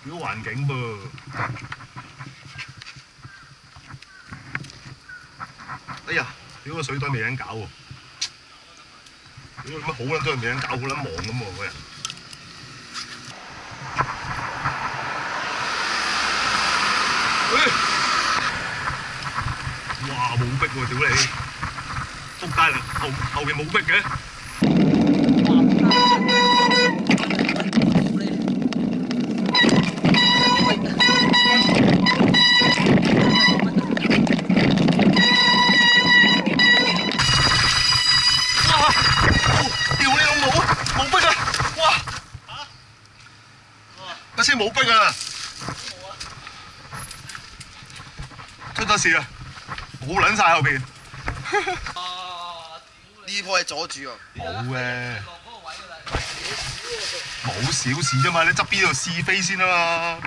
表環境噃。哎呀，屌個水袋未人搞喎！屌乜好撚多人未人搞，好撚忙咁喎嗰日。哇！冇逼喎，屌你！仆街啦，後邊冇逼嘅。架車冇逼啊！出咗事啊！冇撚晒後邊。呢鋪係阻住啊！冇嘅，冇小事啫嘛！你側邊度試飛先啊嘛！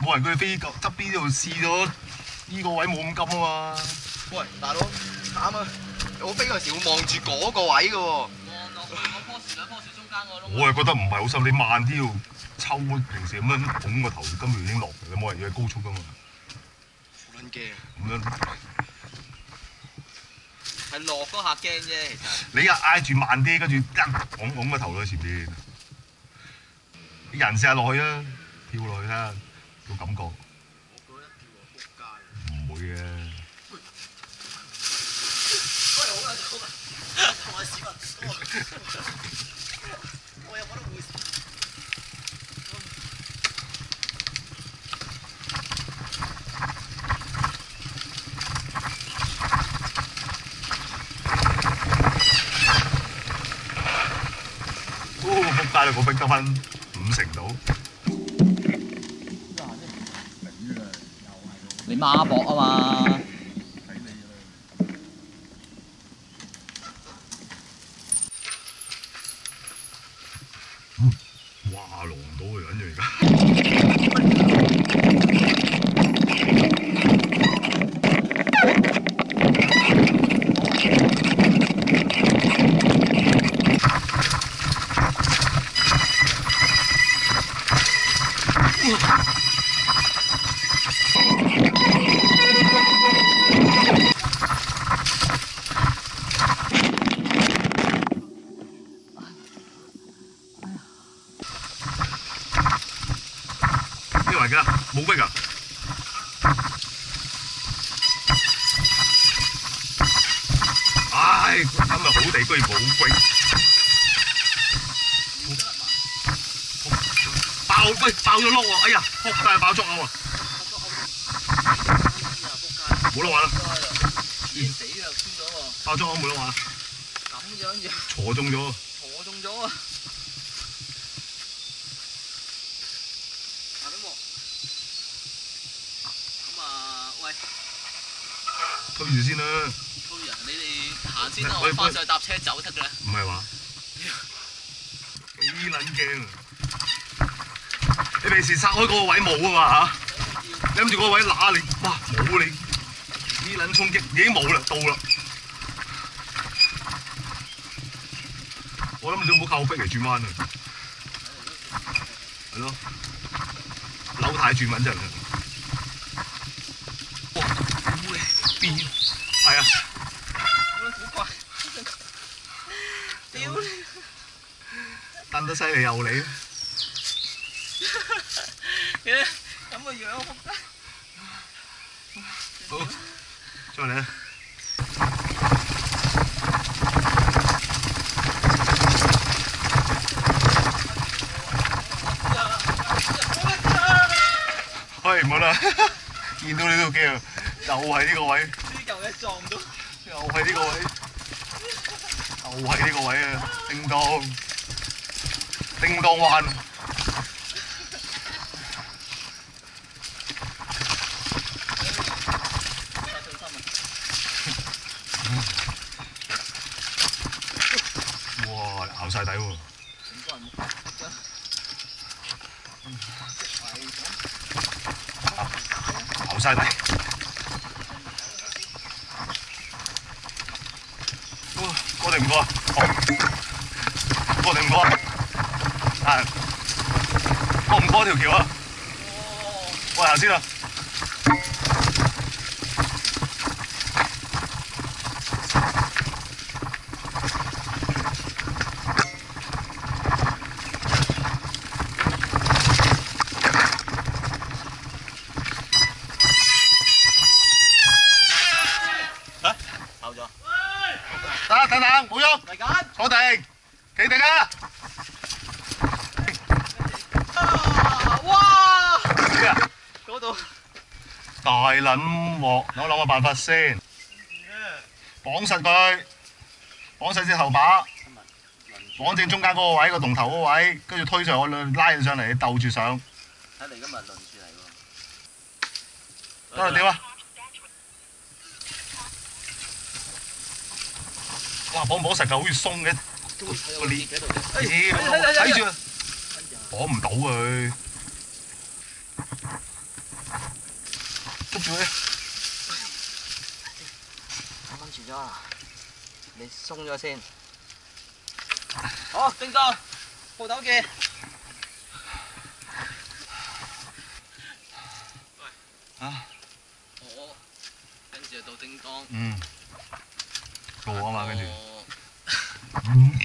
冇人佢飛側邊度試咗呢個位冇咁急啊嘛！喂，大佬，慘啊！我飛嗰陣時會望住嗰個位嘅喎。望落棵樹兩棵樹中間個窿。我係覺得唔係好深，你慢啲要抽，平時咁樣拱個頭，跟住已經落嚟，你冇人要高速噶嘛。好撚驚。咁樣。係落嗰下驚啫，其實。你又嗌住慢啲，跟住一拱個頭落去前邊。啲人試下落去啊，跳落去睇下個感覺。我覺得一跳落撲街。唔會嘅。喂，好撚好啊！同埋市民，我又覺得會。仆街啦！個冰得翻50%到。你孖搏啊嘛！哇！落唔到嘅緊要而家。冇逼啊！唉，今日好地居然冇逼，爆咗碌喎！哎呀，撲街爆竹啊喎！冇得玩啦！死啦，輸咗喎！爆竹冇得玩。咁樣樣。坐中咗。坐中咗啊！推住先啦！推人，你哋行先啦，我翻上去搭車走得㗎啦。唔係話幾撚驚啊！你平時拆開嗰個位冇啊嘛嚇？你諗住嗰個位揦你，哇冇你呢撚衝擊已經冇啦，到啦！我諗你都唔好靠逼嚟轉彎啊！係咯，扭太轉穩陣啦！變係啊！好怪，屌你！蹬得犀利又你，咁個樣仆街。好，再嚟啊！喂，唔好啦，見到你都驚啊！又係呢個位。呢嚿嘢撞唔到。又係呢個位，又係呢個位啊！叮當，叮當灣。哇！咬晒底喎。咬晒底。過定唔過啊？過定唔過啊？係過唔過條橋啊？我行先啦。out咗。等等，冇喐，嚟緊。坐定，企定啊！哇！咩啊？嗰度大撚鑊，我諗個辦法先，綁實佢，綁實隻頭把，綁正中間嗰個位，個龍頭嗰個位，跟住推上我拉佢上嚟，鬥住上。睇嚟今日輪住嚟喎。得啦，點啊？哇，綁唔綁實㗎？好似鬆嘅，個裂。睇住啊！綁唔到佢，捉住佢。我掹住咗啊！你鬆咗先。好，叮當，鋪頭見。啊！我跟住就到叮當。嗯。到我啊嘛，跟住。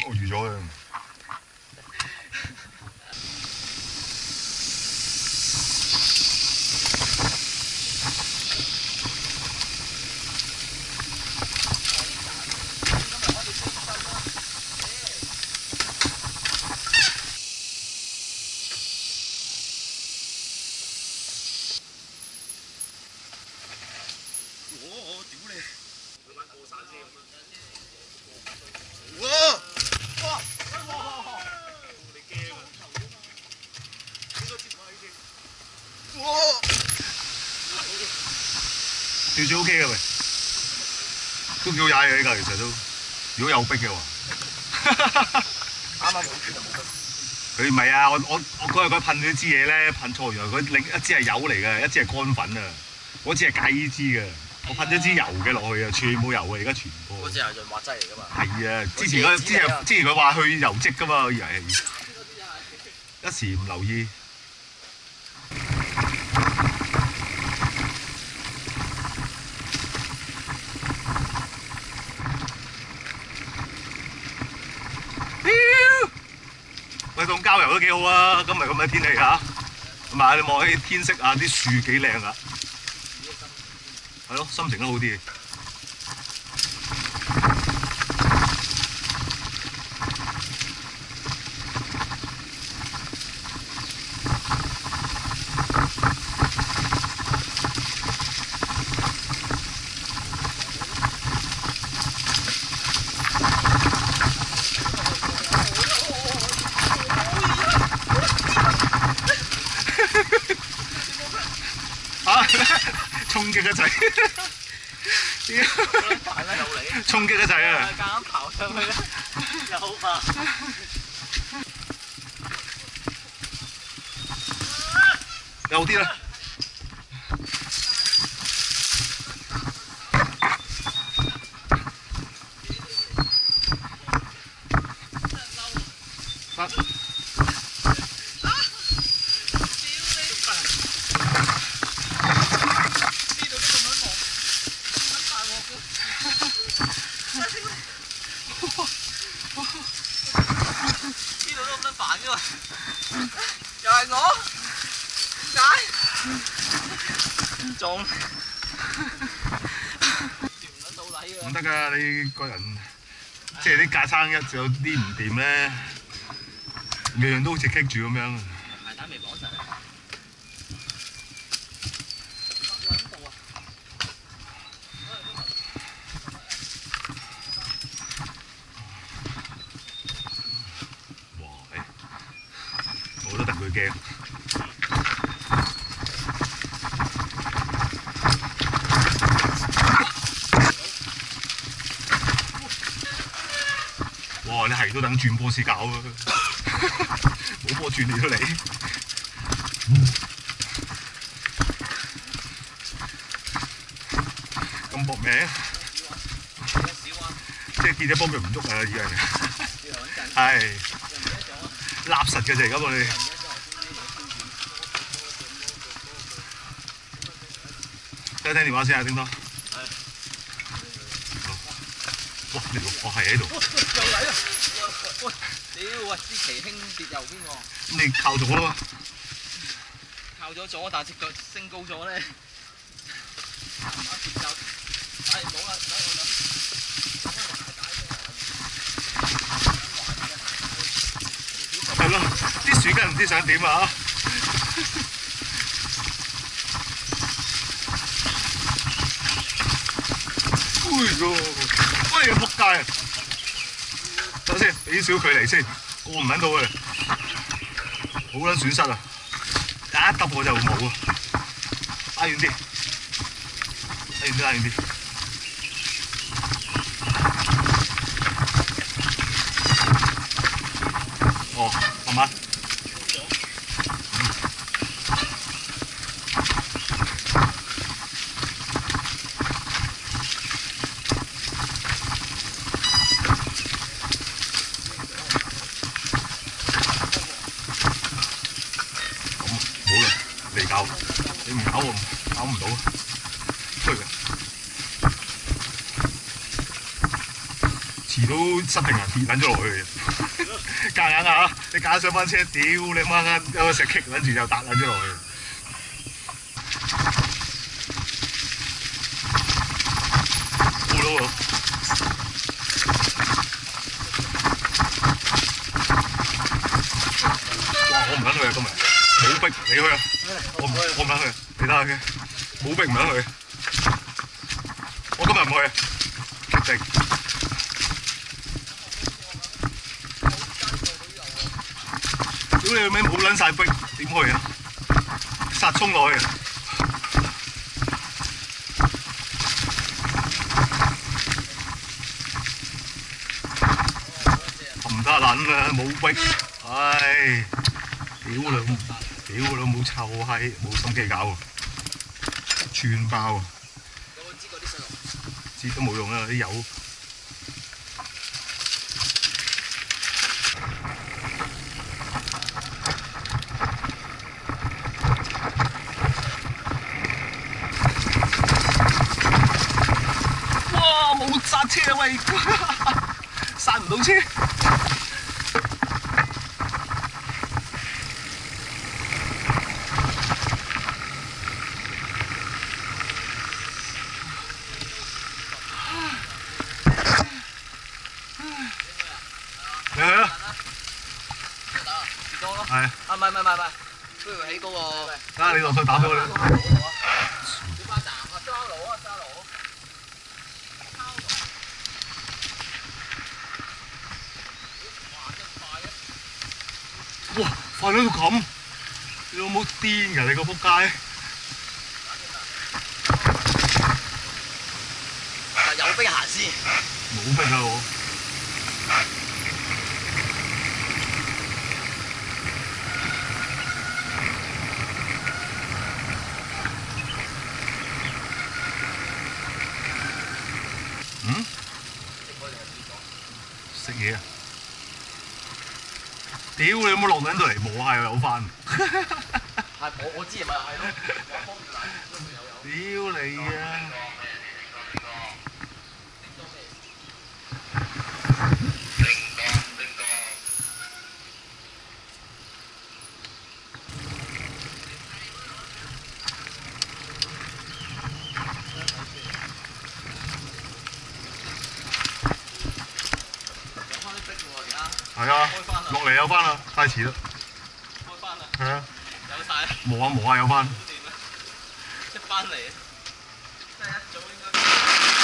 我預咗佢。我屌你！佢玩過山車咁啊！哇！你驚啊？應該接埋先。哇！調子 OK 嘅喂，都幾好踩嘅呢架其實都，如果有逼嘅話。啱啱冇知就冇得。佢唔係啊！我嗰日佢噴咗支嘢咧，噴錯咗。佢另一支係油嚟嘅，一支係乾粉啊。嗰支係雞支嘅。我噴咗支油嘅落去啊，全部油啊！而家全部。嗰支係潤滑劑嚟㗎嘛。係啊，之前佢話去油漬㗎嘛，我以為一時唔留意。喂，咁郊遊都幾好啊！今日咁嘅天氣嚇，同埋你望起天色啊，啲樹幾靚啊！係咯，心情都好啲。衝擊一齊，衝擊一齊啊！夾硬跑上去咧，又好怕。有啲啦。呢度都咁撚煩嘅喎，又係我解中，唔撚到底㗎。唔得㗎，你個人即係啲架撐一有啲唔掂咧，樣樣都好似棘住咁樣。鞋帶未綁實。我都戥佢驚。哇！你係都等轉波先搞啊！冇波轉嚟都你。咁搏命？即係見隻波佢唔喐啊！以為係立實嘅就係咁我哋。聽電話先啊，叮當。哇！你我係喺度。又嚟啊！喂，屌喂，支旗輕跌右邊喎。咁你靠咗啦嘛？靠咗左，但係隻腳升高咗咧。打節奏，唉冇啦，唔使我諗。係咯，啲樹根唔知想點啊！哎呦！喂，仆街啊！等先，俾少距離先，過唔撚到嘅，好撚損失啊！一揼我就冇啊！拉遠啲，拉遠啲，拉遠啲。哦，慢慢。你搞，你唔搞我搞唔到，推嘅，遲到失平衡跌撚咗落去，夾硬啊！你夾上翻車，屌你媽啱有個石棘撚住就搭撚咗落去。好咯喎！哇！我唔撚去啊今日。冇逼你去啊！我唔想去，你睇下佢，冇逼唔想去。我今日唔去啊，決定。屌你老味冇撚晒逼，點去啊？殺衝落去啊！冚得撚啊！冇逼，唉！屌你老母臭閪，冇心機搞喎，串爆啊！有冇知嗰啲水落？知都冇用啦，啲油。哇！冇剎車啊喂，剎唔到車。你去啊！跌多咯。係。啊唔係，不如起嗰個。睇下你落去打俾我哋。小巴站啊，揸路啊，揸路。哇！快到咁，你有冇癲㗎？你個仆街！有逼行先。冇逼啊我。食嘢啊！屌你有冇落緊到嚟摸下又有翻？係我知咪係咯。屌你啊！係啊，落嚟有翻啦，太遲啦。開翻啦。係啊。有晒。磨下磨下有翻。一翻嚟，真係一早應該。